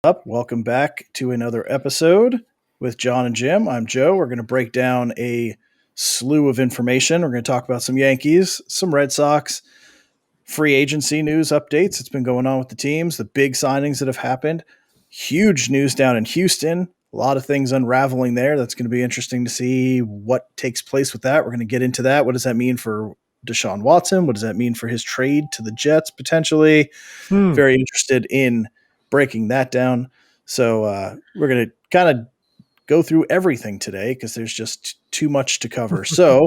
Up? Welcome back to another episode with John and Jim. I'm Joe. We're going to break down a slew of information. We're going to talk about some Yankees, some Red Sox, free agency news updates that's been going on with the teams, the big signings that have happened, huge news down in Houston, a lot of things unraveling there. That's going to be interesting to see what takes place with that. We're going to get into that. What does that mean for Deshaun Watson? What does that mean for his trade to the Jets potentially? Very interested in breaking that down. So we're going to kind of go through everything today because there's just too much to cover. So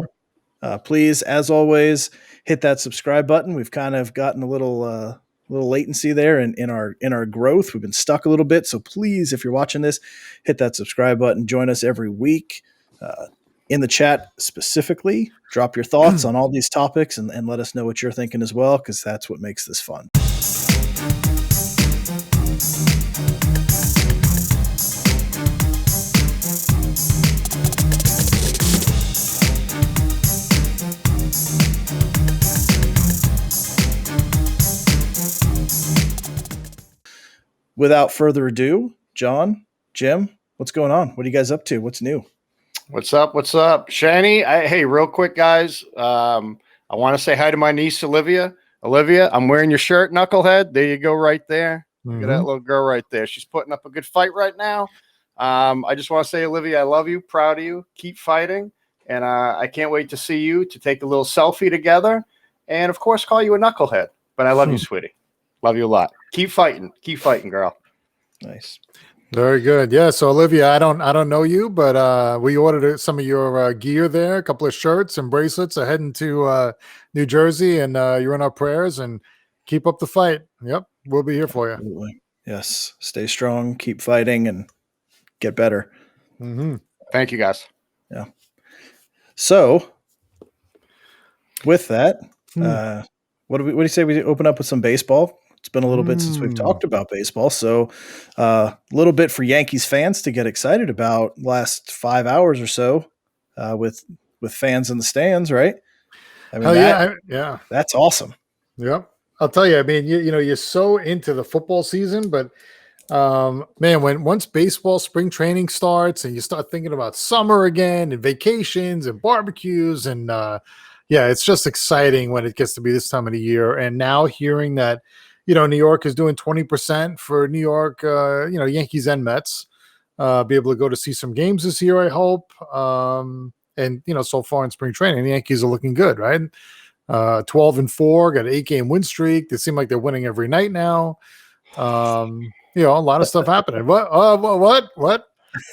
please, as always, hit that subscribe button. We've kind of gotten a little latency there in our growth. We've been stuck a little bit. So please, if you're watching this, hit that subscribe button. Join us every week. In the chat specifically, drop your thoughts on all these topics and let us know what you're thinking as well, because that's what makes this fun. Without further ado, John, Jim, what's going on? What are you guys up to? What's new? What's up? Shani, hey, real quick, guys. I want to say hi to my niece, Olivia. Olivia, I'm wearing your shirt, Knucklehead. There you go right there. Look at that little girl right there. She's putting up a good fight right now. I just want to say, Olivia, I love you, proud of you. Keep fighting. And I can't wait to see you, to take a little selfie together. And, of course, call you a Knucklehead. But I love you, sweetie. Love you a lot. Keep fighting, girl. Nice. Very good. Yeah. So Olivia, I don't know you, but we ordered some of your gear there, a couple of shirts and bracelets are heading to New Jersey, and you're in our prayers, and keep up the fight. Yep. We'll be here for you. Absolutely. Yes. Stay strong, keep fighting, and get better. Thank you, guys. Yeah. So with that, what do you say we open up with some baseball? It's been a little bit since we've talked about baseball, so a little bit for Yankees fans to get excited about last 5 hours or so with fans in the stands, right? I mean, that's awesome. Yep. I'll tell you, I mean, you're so into the football season, but man, once baseball spring training starts and you start thinking about summer again and vacations and barbecues and it's just exciting when it gets to be this time of the year. And now hearing that, New York is doing 20% for New York, Yankees and Mets, be able to go to see some games this year, I hope. And, so far in spring training, the Yankees are looking good, right? 12-4, got an 8-game win streak. They seem like they're winning every night now. A lot of stuff happening. What? Well,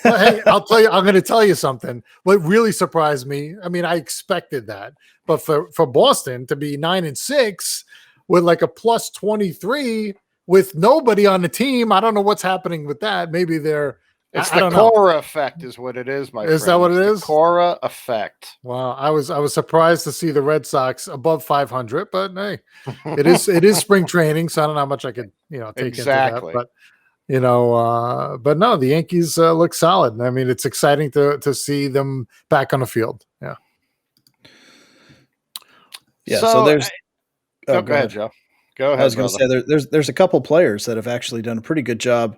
hey, I'll tell you, I'm going to tell you something. What really surprised me, I mean, I expected that, but for Boston to be 9-6 with like a plus 23 with nobody on the team, I don't know what's happening with that. Maybe it's the Cora effect is what it is, my friend. Is that what it is? Cora effect. Wow. I was surprised to see the Red Sox above 500, but hey, it is spring training, so I don't know how much I could, take exactly. into that. But no, the Yankees look solid. I mean, it's exciting to see them back on the field. Yeah. Yeah. So there's. Go ahead, Joe. Go ahead. I was going to say there's a couple players that have actually done a pretty good job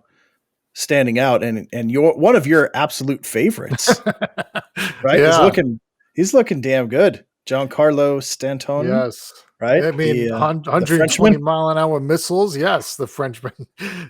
standing out, and you're one of your absolute favorites, right? Yeah. He's looking damn good. Giancarlo Stanton. Yes. Right. I mean, 120 mile an hour missiles. Yes. The Frenchman.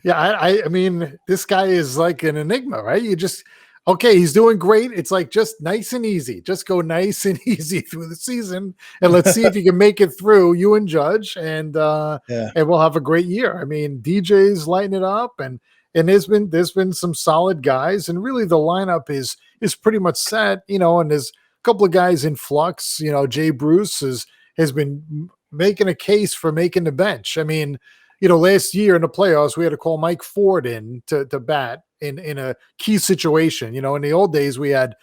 Yeah. I mean, this guy is like an enigma, right? He's doing great. It's like just nice and easy. Just go nice and easy through the season, and let's see if you can make it through, you and Judge, and we'll have a great year. I mean, DJ's lighting it up, and there's been some solid guys, and really the lineup is pretty much set, and there's a couple of guys in flux. Jay Bruce has been making a case for making the bench. I mean, last year in the playoffs, we had to call Mike Ford in to bat in a key situation. In the old days, we had,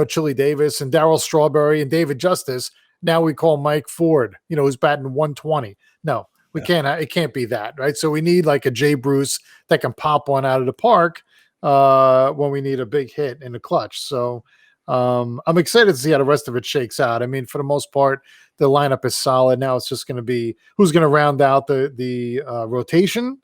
Chili Davis and Darryl Strawberry and David Justice. Now we call Mike Ford, who's batting 120. No, we can't. It can't be that, right? So we need like a Jay Bruce that can pop one out of the park when we need a big hit in the clutch. So I'm excited to see how the rest of it shakes out. I mean, for the most part, the lineup is solid. Now it's just going to be who's going to round out the rotation.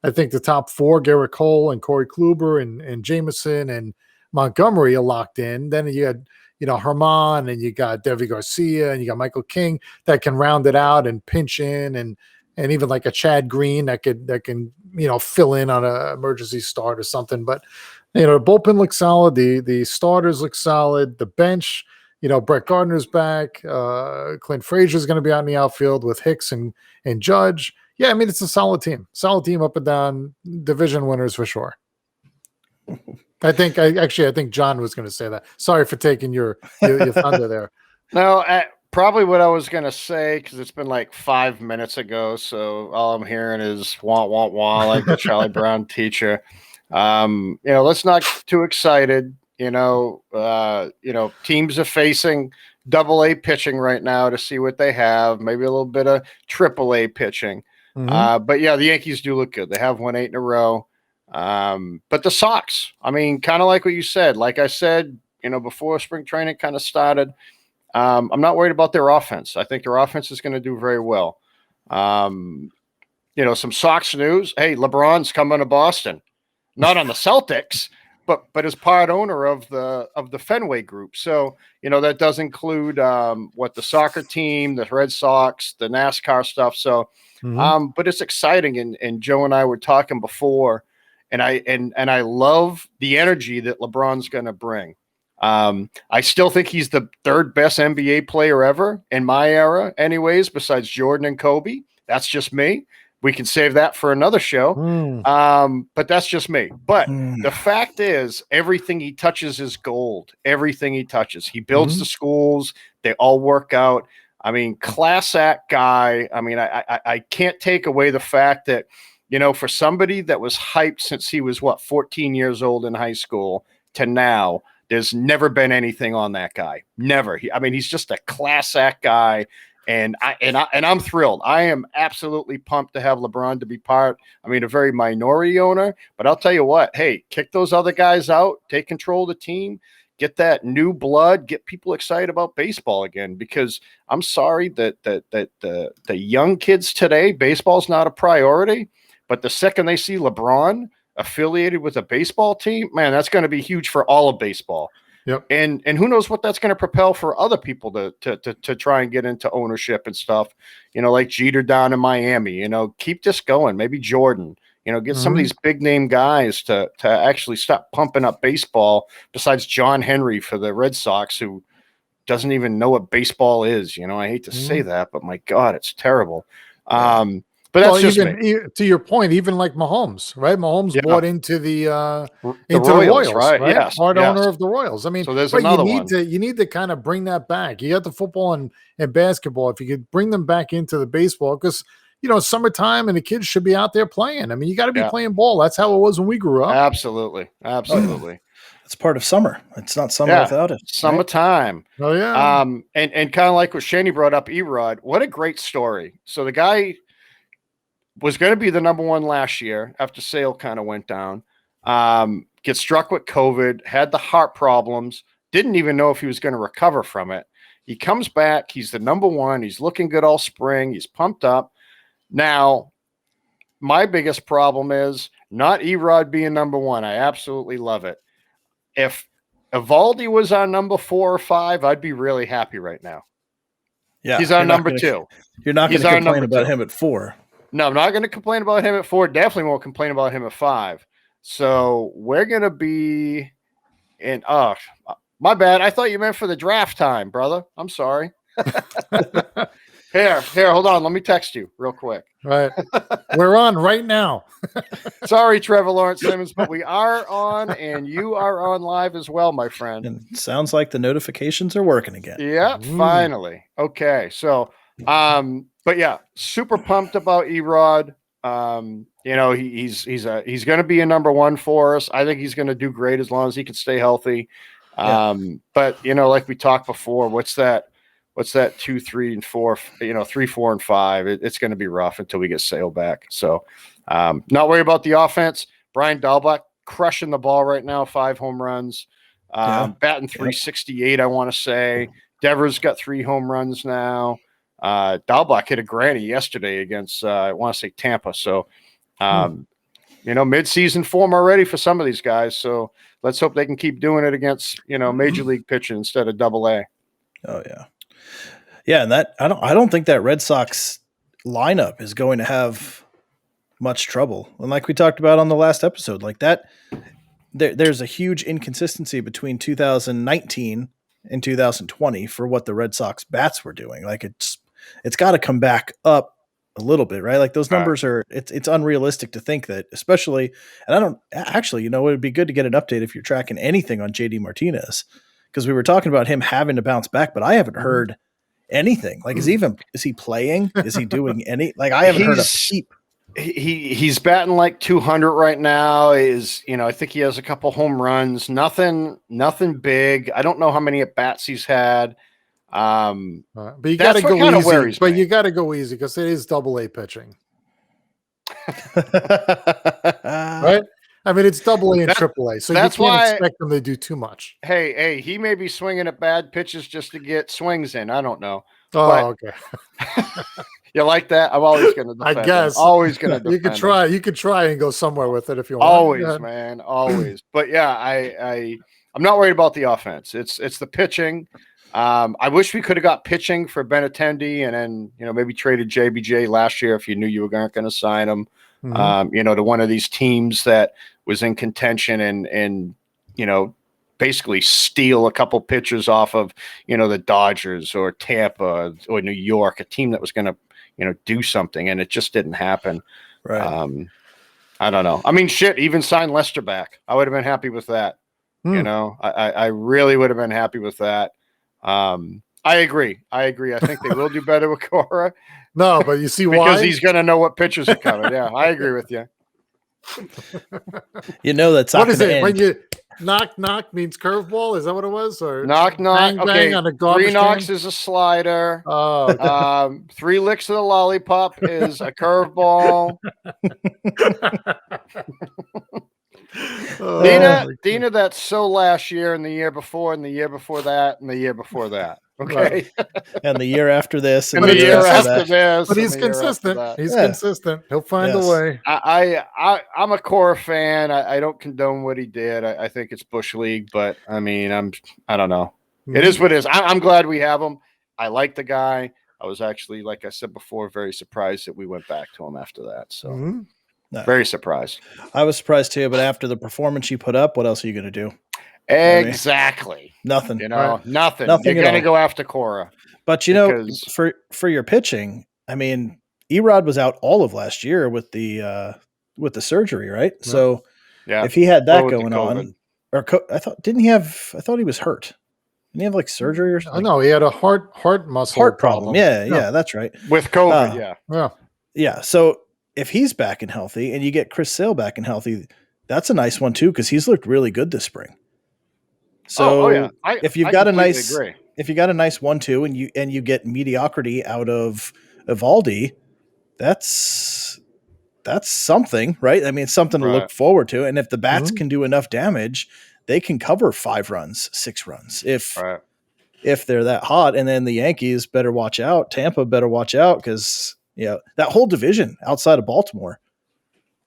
I think the top four, Garrett Cole and Corey Kluber and Jameson and Montgomery, are locked in. Then you had, Herman, and you got Devi Garcia, and you got Michael King that can round it out and pinch in, and even like a Chad Green that can fill in on a emergency start or something. But the bullpen looks solid. The starters look solid. The bench, Brett Gardner's back. Clint Frazier's going to be out in the outfield with Hicks and Judge. Yeah, I mean, it's a solid team up and down, division winners for sure. I think John was going to say that. Sorry for taking your thunder there. No, probably what I was going to say, because it's been like 5 minutes ago. So all I'm hearing is wah, wah, wah, like the Charlie Brown teacher. Let's not get too excited. Teams are facing AA pitching right now to see what they have, maybe a little bit of AAA pitching. Mm-hmm. But yeah, the Yankees do look good. They have won 8 in a row. But the Sox, I mean, kind of like what you said, like I said, before spring training kind of started, I'm not worried about their offense. I think their offense is going to do very well. Some Sox news. Hey, LeBron's coming to Boston, not on the Celtics, but as part owner of the Fenway Group. So, that does include what the soccer team, the Red Sox, the NASCAR stuff. So, but it's exciting. And Joe and I were talking before, and I love the energy that LeBron's going to bring. I still think he's the third best NBA player ever in my era, anyways, besides Jordan and Kobe. That's just me. We can save that for another show. But that's just me. But the fact is, everything he touches is gold. Everything he touches. He builds the schools. They all work out. I mean, class act guy. I mean, I can't take away the fact that, for somebody that was hyped since he was, 14 years old in high school to now, there's never been anything on that guy. Never. He's just a class act guy. And I'm thrilled. I am absolutely pumped to have LeBron to be part. A very minority owner, but I'll tell you what, hey, kick those other guys out, take control of the team, get that new blood, get people excited about baseball again, because I'm sorry that the young kids today, baseball's not a priority, but the second they see LeBron affiliated with a baseball team, man, that's going to be huge for all of baseball. Yep. And who knows what that's going to propel for other people to try and get into ownership and stuff, like Jeter down in Miami, keep this going. Maybe Jordan, get some of these big name guys to actually stop pumping up baseball, besides John Henry for the Red Sox, who doesn't even know what baseball is. I hate to say that, but my God, it's terrible. But that's just me. To your point, even like Mahomes, right? Mahomes bought into the Royals, right? Yes, part owner of the Royals. I mean, so there's another one. You need to kind of bring that back. You got the football and basketball. If you could bring them back into the baseball, because summertime and the kids should be out there playing. I mean, you got to be playing ball. That's how it was when we grew up. Absolutely. It's part of summer. It's not summer without it. Summertime. Right? Oh yeah. And kind of like what Shaney brought up, Erod. What a great story. So the guy was going to be the number one last year after Sale kind of went down, gets struck with COVID, had the heart problems, didn't even know if he was going to recover from it. He comes back. He's the number one. He's looking good all spring. He's pumped up. Now, my biggest problem is not Erod being number one. I absolutely love it. If Evaldi was on number 4 or 5, I'd be really happy right now. Yeah, he's on number 2. You're not going to complain about him at 4. No, I'm not going to complain about him at 4. Definitely won't complain about him at 5. So we're going to be in. Oh, my bad. I thought you meant for the draft time, brother. I'm sorry. Here, hold on. Let me text you real quick. Right. We're on right now. Sorry, Trevor Lawrence Simmons, but we are on, and you are on live as well, my friend. And it sounds like the notifications are working again. Yeah, finally. Okay, so, but yeah, super pumped about Erod. He's going to be a number 1 for us. I think he's going to do great as long as he can stay healthy. But like we talked before, what's that 2, 3, and 4, 3, 4, and 5. It's going to be rough until we get Sale back. So not worried about the offense. Brian Dahlbach crushing the ball right now, 5 home runs, batting 368. I want to say Devers got 3 home runs now. Dahlbach hit a granny yesterday against, I want to say Tampa. So mid-season form already for some of these guys. So let's hope they can keep doing it against, major league pitching instead of AA. Oh yeah. Yeah. And that, I don't think that Red Sox lineup is going to have much trouble. And like we talked about on the last episode, like that, there's a huge inconsistency between 2019 and 2020 for what the Red Sox bats were doing. Like it's got to come back up a little bit, right? Like those numbers are, it's unrealistic to think that, especially, and I don't actually, it would be good to get an update if you're tracking anything on JD Martinez, because we were talking about him having to bounce back, but I haven't heard anything. Like, is he playing? Is he doing any, like, I haven't heard a peep. He's batting like 200 right now. I think he has a couple home runs, nothing big. I don't know how many at bats he's had. But you got to go easy. But you got to go easy because it is AA pitching, right? I mean, it's AA and AAA, so you can't expect them to do too much. Hey, he may be swinging at bad pitches just to get swings in. I don't know. Oh, okay. You like that? I'm always going to defend. I guess always going to defend. You could try. You could try and go somewhere with it if you want. Always, man. Always. But yeah, I'm not worried about the offense. It's the pitching. I wish we could have got pitching for Benintendi and then, maybe traded JBJ last year if you knew you weren't going to sign him, to one of these teams that was in contention and basically steal a couple pitchers off of, the Dodgers or Tampa or New York, a team that was going to, do something. And it just didn't happen. Right. I don't know. I mean, even sign Lester back. I would have been happy with that. I really would have been happy with that. I agree. I think they will do better with Cora. No, but you see why? Because he's going to know what pitchers are coming. Yeah, I agree with you. That's what is it when you knock means curveball? Is that what it was? Or knock bang, okay, bang on a 3 knocks is a slider. Oh, okay. 3 licks of the lollipop is a curveball. Dina, that's so last year and the year before and the year before that and the year before that. Okay. Right. And the year after this. And the year after this. But he's consistent. He's consistent. He'll find a way. I'm a Cora fan. I don't condone what he did. I think it's Bush League, but I mean, I don't know. It is what it is. I'm glad we have him. I like the guy. I was actually, like I said before, very surprised that we went back to him after that. So very surprised. I was surprised too, but after the performance you put up, what else are you going to do? Exactly. I mean, nothing. Nothing. You're going to go after Cora. But for your pitching, I mean, Erod was out all of last year with the surgery, right? Yeah. So if he had that going on, or I thought he was hurt. Didn't he have like surgery or something? No, he had a heart problem. Yeah, that's right. With COVID, yeah. So if he's back and healthy, and you get Chris Sale back and healthy, that's a nice one too because he's looked really good this spring. So if you've got a nice 1-2 and you get mediocrity out of Evaldi, that's something, right? I mean, it's something to look forward to. And if the bats can do enough damage, they can cover 5 runs, 6 runs if they're that hot. And then the Yankees better watch out. Tampa better watch out because that whole division outside of Baltimore.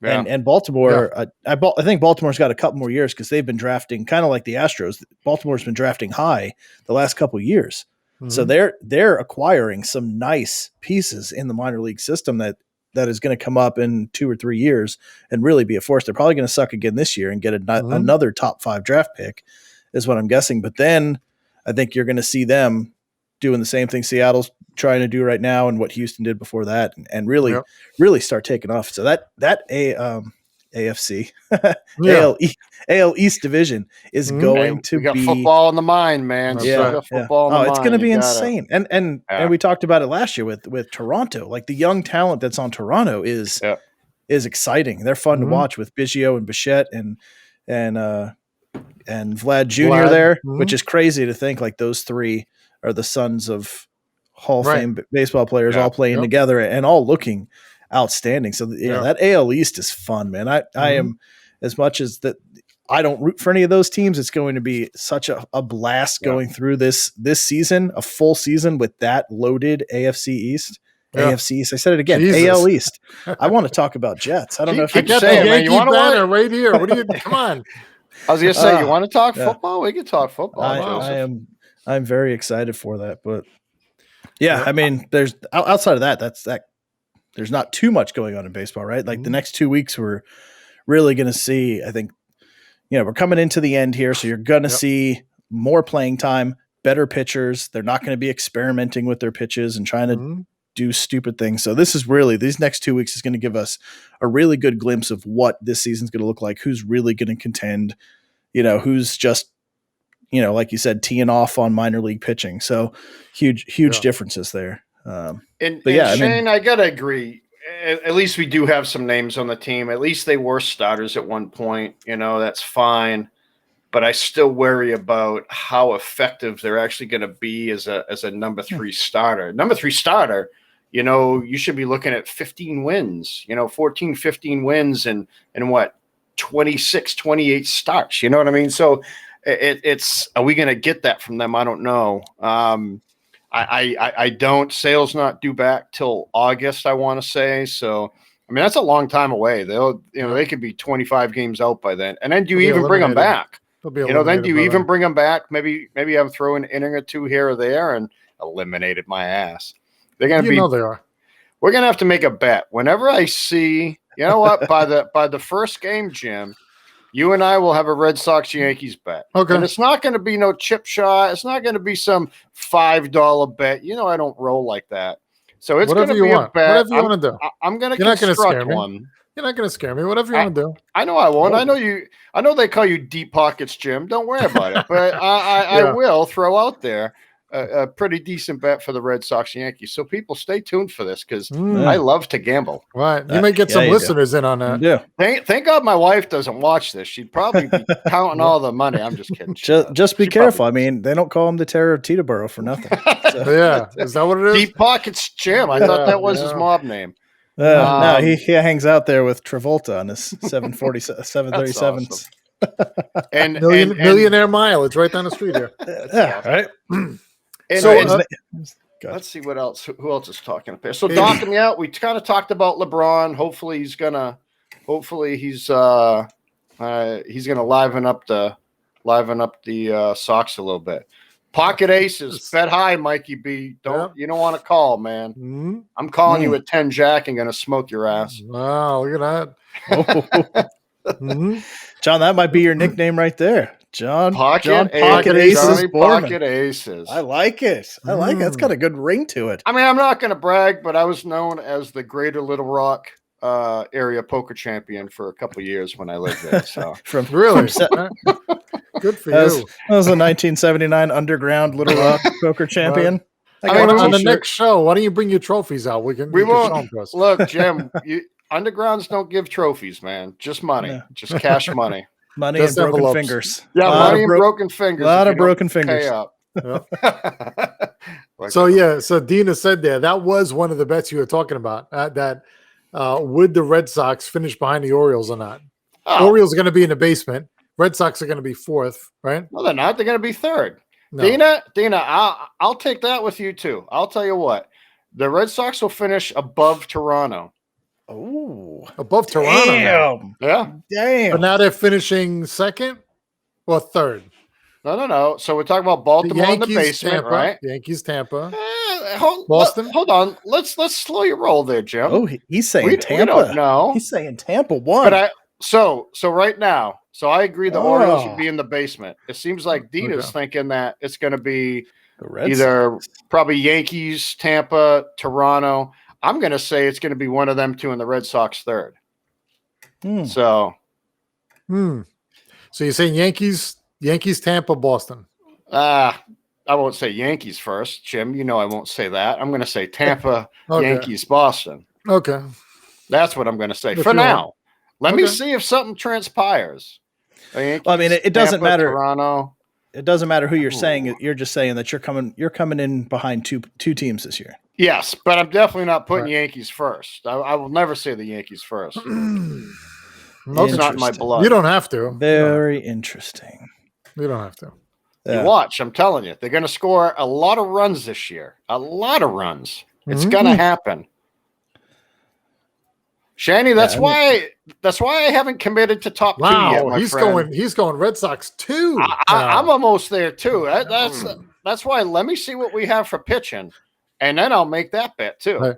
Yeah. And Baltimore, I think Baltimore's got a couple more years because they've been drafting kind of like the Astros. Baltimore's been drafting high the last couple of years. So they're acquiring some nice pieces in the minor league system that is going to come up in 2 or 3 years and really be a force. They're probably going to suck again this year and get another top 5 draft pick is what I'm guessing. But then I think you're going to see them doing the same thing Seattle's trying to do right now and what Houston did before that and really start taking off. So that AFC AL East division is going to be football in the mind, man. It's going to be insane. And we talked about it last year with Toronto. Like the young talent that's on Toronto is exciting. They're fun to watch with Biggio and Bichette and Vlad Jr. there, which is crazy to think like those 3 are the sons of Hall of Fame baseball players all playing together and all looking outstanding. So that AL East is fun, man. I am, as much as that I don't root for any of those teams, it's going to be such a blast going through this season, a full season with that loaded AFC East. AFC East. I said it again. Jesus. AL East. I want to talk about Jets. I don't know if I you got saying, the man, Yankee you wanna banner right here. What do you? Come on. I was gonna say, you want to talk yeah. football? We can talk football, Joseph. I'm very excited for that. But yeah, I mean, there's outside of that, there's not too much going on in baseball, right? Like the next 2 weeks, we're really going to see. I think we're coming into the end here, so you're going to see more playing time, better pitchers. They're not going to be experimenting with their pitches and trying to do stupid things. So this is really, these next 2 weeks is going to give us a really good glimpse of what this season's going to look like, who's really going to contend, who's just, like you said, teeing off on minor league pitching. So huge differences there. Shane, I got to agree. At least we do have some names on the team. At least they were starters at one point. That's fine. But I still worry about how effective they're actually going to be as a number 3 starter. Number 3 starter, you should be looking at 15 wins, 14, 15 wins and what, 26, 28 starts. You know what I mean? So it's are we going to get that from them? I don't know. I don't. Sale's not due back till August, I want to say. So, I mean, that's a long time away. They could be 25 games out by then. And then do you even bring them back? Then do you even bring them back? Maybe I'm throwing an inning or two here or there and eliminated my ass. They're going to be. They are. We're going to have to make a bet. Whenever I see, by the first game, Jim, you and I will have a Red Sox Yankees bet. Okay. And it's not going to be no chip shot. It's not going to be some $5 bet. I don't roll like that. So it's going to be a bet. Whatever you want to do. I'm going to construct one. You're not going to scare me. Whatever you want to do. I know I won't. I know they call you deep pockets, Jim. Don't worry about it. But I will throw out there a pretty decent bet for the Red Sox Yankees. So people stay tuned for this because I love to gamble. Right. You may get some listeners in on that. Yeah. Thank God my wife doesn't watch this. She'd probably be counting all the money. I'm just kidding. Just be careful. I mean, they don't call him the Terror of Teterboro for nothing. So. Yeah. Is that what it is? Deep Pockets Jim. I thought that was his mob name. No, he hangs out there with Travolta on his 737. Awesome. and millionaire mile. It's right down the street here. Right. Let's see what else. Who else is talking up there? So docking me out. We kind of talked about LeBron. Hopefully he's gonna liven up the Sox a little bit. Pocket aces, bet high, Mikey B. You don't want to call, man. Mm-hmm. I'm calling you at 10 Jack and gonna smoke your ass. Wow, look at that. John, that might be your nickname right there. John Pocket Aces. Pocket Aces. I like it. It's got a good ring to it. I mean, I'm not gonna brag, but I was known as the Greater Little Rock area poker champion for a couple of years when I lived there. So good for you. That was the 1979 underground Little Rock poker champion. Right. On the next show, why don't you bring your trophies out? We won't. Look, Jim, undergrounds don't give trophies, man. Just money, just cash money. Money and broken envelopes. Fingers. Yeah, money and broken fingers. A lot of broken fingers. So Dina said that was one of the bets you were talking about. Would the Red Sox finish behind the Orioles or not? Orioles are going to be in the basement. Red Sox are going to be 4th, right? No, they're not. They're going to be 3rd. No. Dina, I'll take that with you too. I'll tell you what, the Red Sox will finish above Toronto. Oh, above Toronto. Damn. Yeah. Damn. But now they're finishing 2nd or 3rd. No. So we're talking about Baltimore in the basement, Tampa, right? Yankees, Tampa. Boston. Hold on. Let's slow your roll there, Jim. Oh, he's saying Tampa. We don't know. He's saying Tampa won. But so right now, so I agree the Orioles should be in the basement. It seems like Dina's thinking that it's going to be either probably Yankees, Tampa, Toronto. I'm going to say it's going to be one of them two in the Red Sox 3rd. So you're saying Yankees, Tampa, Boston. I won't say Yankees first, Jim. I won't say that. I'm going to say Tampa, Yankees, Boston. Okay. That's what I'm going to say for now. Let me see if something transpires. Yankees, I mean, it doesn't matter. Toronto. It doesn't matter who you're saying. You're just saying that you're coming in behind two teams this year. Yes, but I'm definitely not putting Yankees first. I will never say the Yankees first. That's not in my blood. You don't have to. Very interesting. You don't have to. You watch. I'm telling you, they're going to score a lot of runs this year. A lot of runs. It's gonna happen. Shanny, that's why I haven't committed to top 2 yet. My friend. He's going Red Sox 2. I'm almost there too. That's why. Let me see what we have for pitching, and then I'll make that bet too. Right.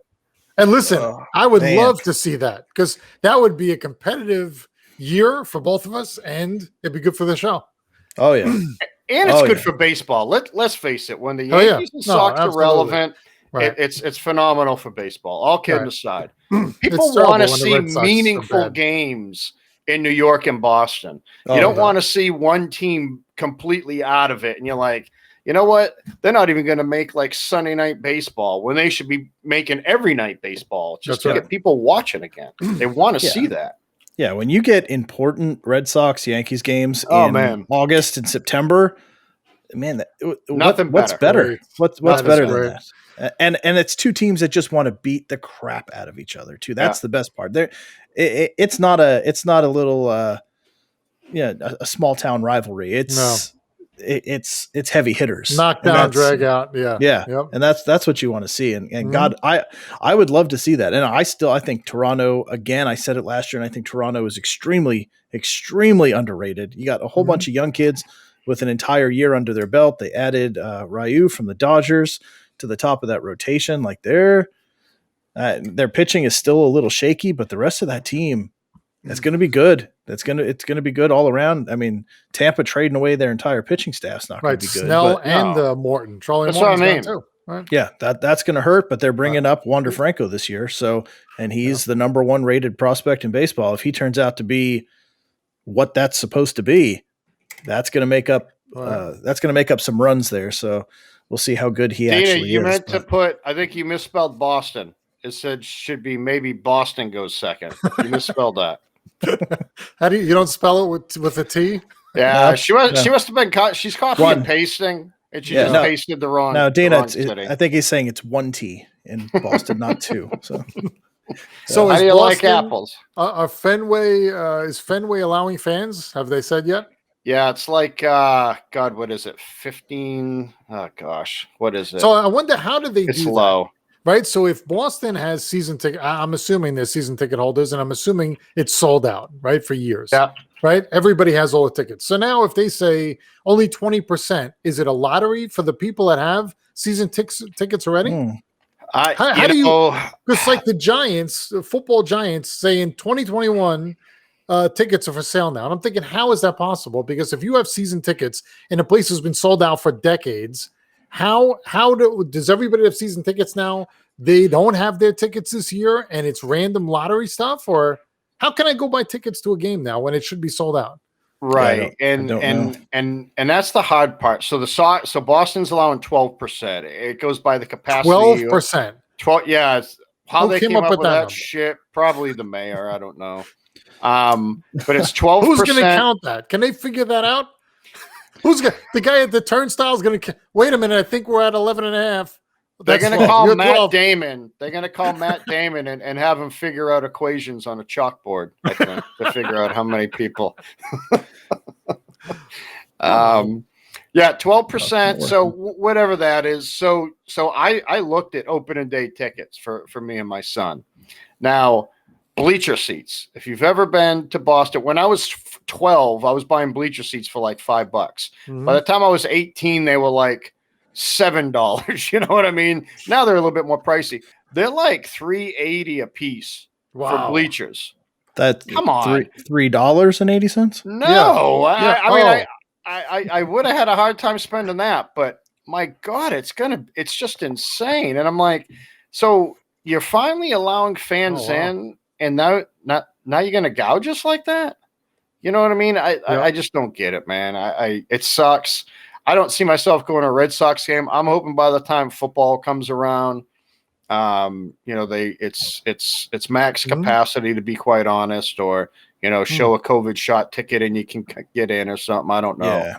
And listen, I would love to see that, because that would be a competitive year for both of us, and it'd be good for the show. Oh yeah, and it's good for baseball. Let's face it. When the Yankees and Sox are relevant, it's phenomenal for baseball. All kidding aside, people want to see meaningful games in New York and Boston. You don't want to see one team completely out of it, and you're like, you know what? They're not even going to make like Sunday night baseball when they should be making every night baseball just to get people watching again. They want to see that. Yeah, when you get important Red Sox Yankees games in August and September, man, what's better? What's better than that? And it's two teams that just want to beat the crap out of each other too. That's the best part. It's not a little a small town rivalry. It's heavy hitters, knockdown, drag out. And that's what you want to see. And God, I would love to see that. And I think Toronto, again, I said it last year, and I think Toronto is extremely, extremely underrated. You got a whole bunch of young kids with an entire year under their belt. They added Ryu from the Dodgers to the top of that rotation. Like their pitching is still a little shaky, but the rest of that team, it's going to be good. It's going to be good all around. I mean, Tampa trading away their entire pitching staff's not going to be good. Snell and Morton. Charlie that's Morton's what I mean. too. Right? Yeah, that's going to hurt. But they're bringing up Wander Franco this year, and he's the number 1 rated prospect in baseball. If he turns out to be what that's supposed to be, that's going to make up. That's going to make up some runs there. So we'll see how good he actually is. You meant to put. I think you misspelled Boston. It said should be maybe Boston goes second. You misspelled that. How do you don't spell it with a T? Yeah, she must have been caught. She's copying and pasting, and she just pasted the wrong. No, Dana, I think he's saying it's 1 T in Boston, not 2. So how do you like apples? Are Fenway is Fenway allowing fans? Have they said yet? Yeah, it's like God, what is it? 15. Oh gosh, what is it? So I wonder how do they do that? Low. Right. So if Boston has season ticket, I'm assuming they're season ticket holders, and I'm assuming it's sold out, right, for years. Yeah. Right. Everybody has all the tickets. So now if they say only 20%, is it a lottery for the people that have season tickets already? How do you, because like the Giants, the football Giants say in 2021, tickets are for sale now. And I'm thinking, how is that possible? Because if you have season tickets and a place has been sold out for decades, does everybody have season tickets now? They don't have their tickets this year, and it's random lottery stuff? Or how can I go buy tickets to a game now when it should be sold out? Right, and that's the hard part. So so Boston's allowing 12%. It goes by the capacity. 12%. 12. Yeah, how they came up with that shit? Probably the mayor. I don't know. But it's 12%. Who's going to count that? Can they figure that out? The guy at the turnstile is going to wait a minute. I think we're at 11.5. They're going to call Matt Damon. They're going to call Matt Damon and have him figure out equations on a chalkboard, I think, to figure out how many people. 12%. So whatever that is. So I looked at opening day tickets for me and my son. Now, bleacher seats. If you've ever been to Boston, when I was 12, I was buying bleacher seats for like $5. Mm-hmm. By the time I was 18, they were like $7. You know what I mean? Now they're a little bit more pricey. They're like $3.80 a piece for bleachers. That's come on, $3.80. No, yeah. I would have had a hard time spending that, but my God, it's just insane. And I'm like, so you're finally allowing fans in, and now you're gonna gouge us like that? You know what I mean? I just don't get it, man. It sucks. I don't see myself going to a Red Sox game. I'm hoping by the time football comes around, it's max capacity, to be quite honest, or show a COVID shot ticket and you can get in or something. I don't know.